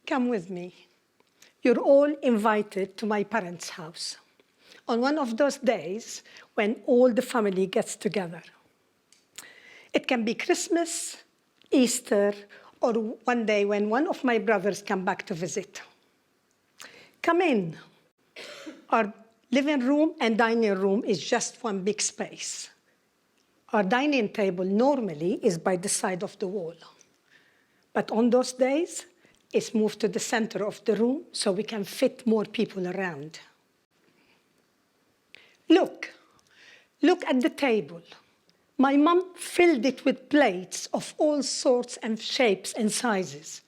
come with me. You're all invited to my parents' house on one of those days when all the family gets together. It can be Christmas, Easter, or one day when one of my brothers come back to visit. Come in. Our living room and dining room is just one big space. Our dining table normally is by the side of the wall. But on those days, it's moved to the center of the room so we can fit more people around. Look at the table. My mom filled it with plates of all sorts and shapes and sizes,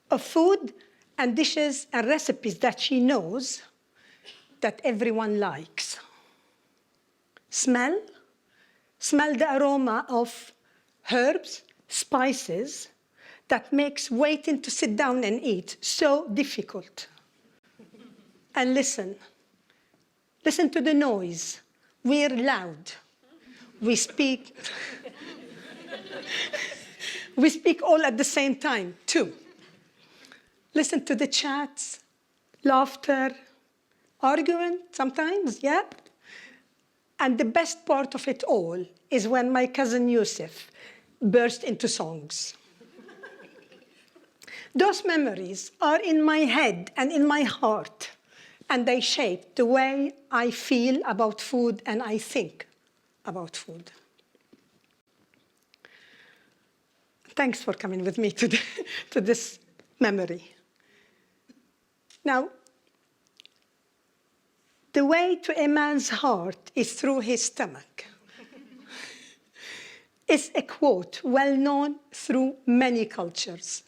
of food and dishes and recipes that she knows that everyone likes. Smell the aroma of herbs, spices, that makes waiting to sit down and eat so difficult. And listen to the noise. We're loud. We speak all at the same time, too. Listen to the chats, laughter, arguing sometimes, yeah? And the best part of it all is when my cousin Yusuf burst into songs. Those memories are in my head and in my heart, and they shape the way I feel about food and I think about food. Thanks for coming with me to this memory. Now, the way to a man's heart is through his stomach. It's a quote well known through many cultures.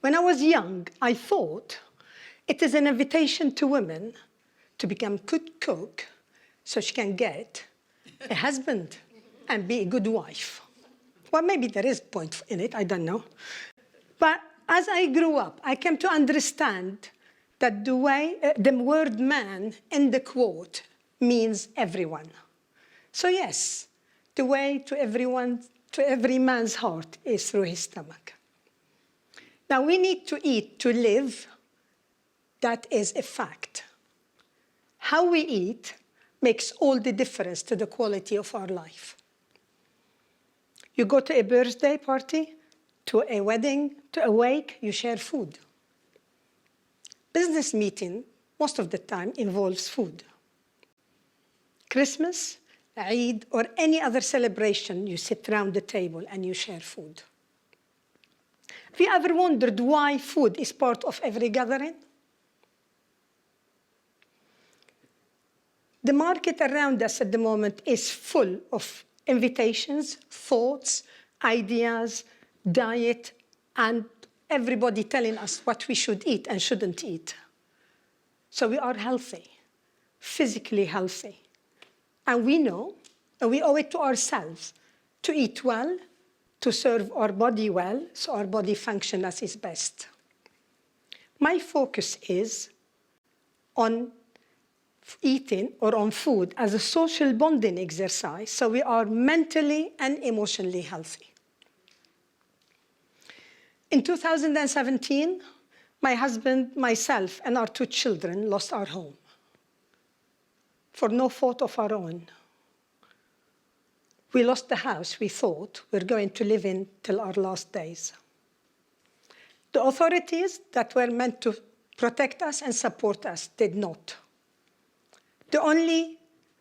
When I was young, I thought it is an invitation to women to become good cook so she can get a husband and be a good wife. Well, maybe there is a point in it, I don't know. But as I grew up, I came to understand that the word man in the quote means everyone. So yes, the way to every man's heart is through his stomach. Now, we need to eat to live. That is a fact. How we eat makes all the difference to the quality of our life. You go to a birthday party, to a wedding, to a wake, you share food. Business meeting, most of the time, involves food. Christmas, Eid, or any other celebration, you sit around the table and you share food. Have you ever wondered why food is part of every gathering? The market around us at the moment is full of invitations, thoughts, ideas, diet, and everybody telling us what we should eat and shouldn't eat. So we are healthy, physically healthy. And we know, and we owe it to ourselves, to eat well, to serve our body well, so our body functions as its best. My focus is on eating or on food as a social bonding exercise, so we are mentally and emotionally healthy. In 2017, my husband, myself, and our 2 children lost our home for no fault of our own. We lost the house we thought we were going to live in till our last days. The authorities that were meant to protect us and support us did not. The only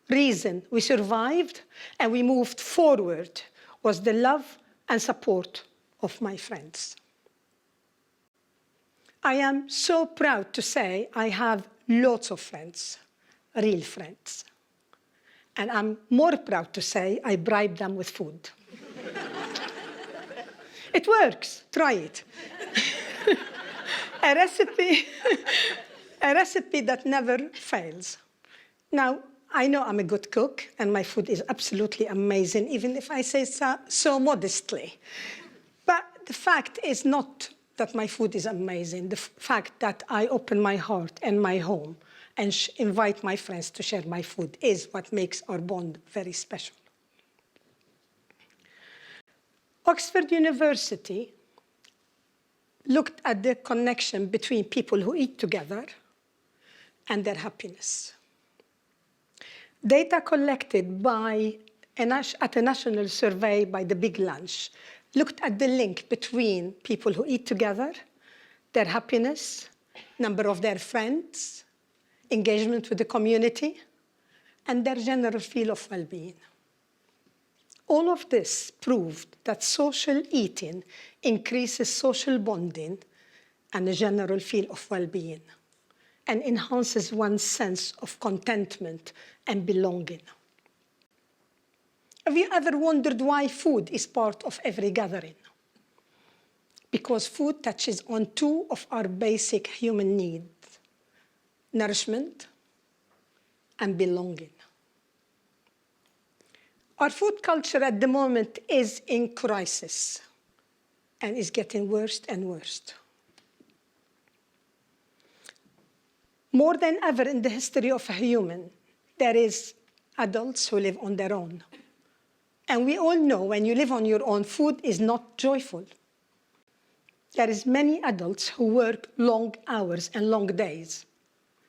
reason we survived and we moved forward was the love and support of my friends. I am so proud to say I have lots of friends, real friends. And I'm more proud to say I bribe them with food. It works, try it. a recipe that never fails. Now, I know I'm a good cook and my food is absolutely amazing, even if I say so modestly. But the fact is not that my food is amazing. The fact that I open my heart and my home and invite my friends to share my food is what makes our bond very special. Oxford University looked at the connection between people who eat together and their happiness. Data collected by at a national survey by the Big Lunch looked at the link between people who eat together, their happiness, number of their friends, engagement with the community, and their general feel of well-being. All of this proved that social eating increases social bonding and a general feel of well-being, and enhances one's sense of contentment and belonging. Have you ever wondered why food is part of every gathering? Because food touches on two of our basic human needs: nourishment and belonging. Our food culture at the moment is in crisis and is getting worse and worse. More than ever in the history of a human, there is adults who live on their own. And we all know when you live on your own, food is not joyful. There is many adults who work long hours and long days.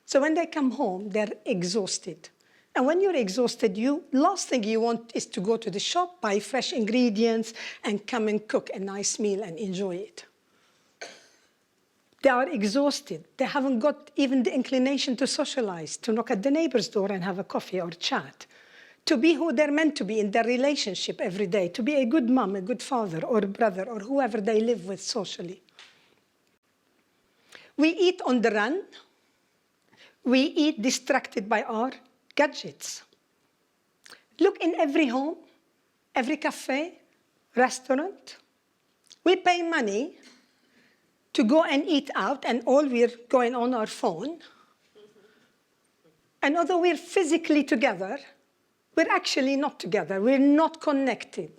So when they come home, they're exhausted. And when you're exhausted, last thing you want is to go to the shop, buy fresh ingredients, and come and cook a nice meal and enjoy it. They are exhausted. They haven't got even the inclination to socialize, to knock at the neighbor's door and have a coffee or chat, to be who they're meant to be in their relationship every day, to be a good mom, a good father, or brother, or whoever they live with socially. We eat on the run. We eat distracted by our gadgets. Look in every home, every cafe, restaurant. We pay money to go and eat out, and all we're going on our phone. And although we're physically together, we're actually not together. We're not connected.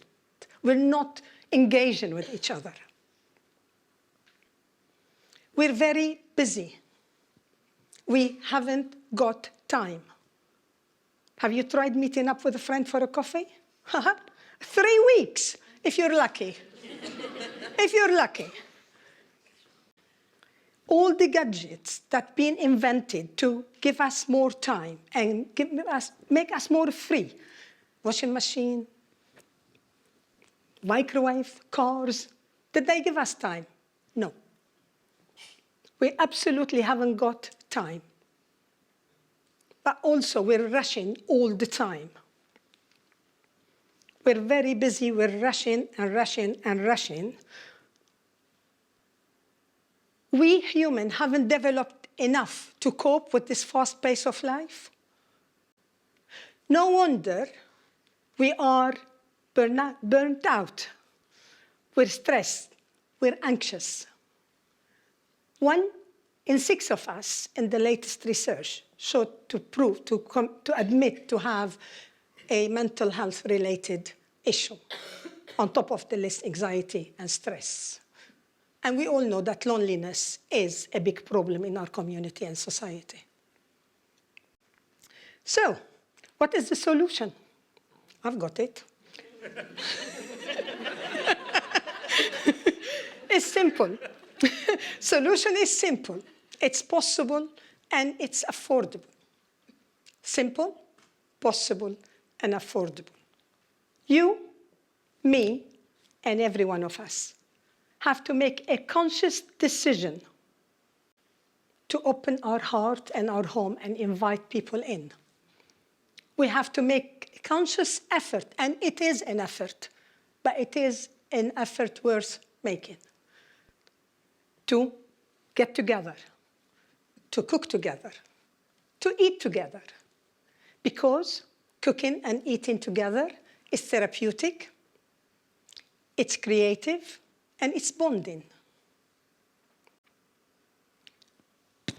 We're not engaging with each other. We're very busy. We haven't got time. Have you tried meeting up with a friend for a coffee? 3 weeks, if you're lucky. If you're lucky. All the gadgets that have been invented to give us more time and make us more free, washing machine, microwave, cars, did they give us time? No. We absolutely haven't got time. But also, we're rushing all the time. We're very busy, we're rushing and rushing and rushing. We humans haven't developed enough to cope with this fast pace of life. No wonder we are burnt out. We're stressed, we're anxious. 1 in 6 of us in the latest research showed to admit to have a mental health related issue. On top of the list, anxiety and stress. And we all know that loneliness is a big problem in our community and society. So, what is the solution? I've got it. It's simple. Solution is simple. It's possible and it's affordable. Simple, possible, and affordable. You, me, and every one of us have to make a conscious decision to open our heart and our home and invite people in. We have to make a conscious effort, and it is an effort, but it is an effort worth making, to get together, to cook together, to eat together, because cooking and eating together is therapeutic, it's creative, and it's bonding.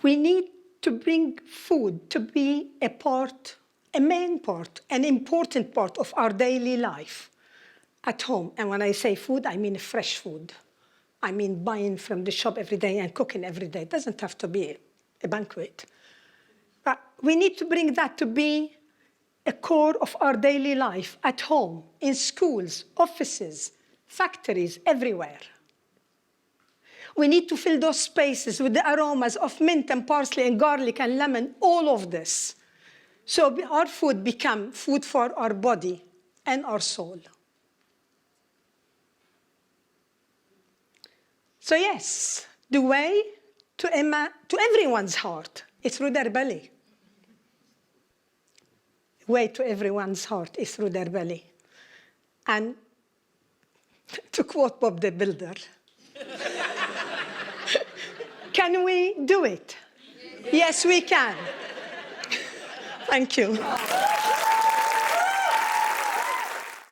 We need to bring food to be a main part, an important part of our daily life at home. And when I say food, I mean fresh food. I mean buying from the shop every day and cooking every day. It doesn't have to be a banquet. But we need to bring that to be a core of our daily life at home, in schools, offices, factories, everywhere. We need to fill those spaces with the aromas of mint and parsley and garlic and lemon, all of this. So our food become food for our body and our soul. So yes, the way to everyone's heart is through their belly. The way to everyone's heart is through their belly. And to quote Bob the Builder, can we do it? Yes, we can. Thank you.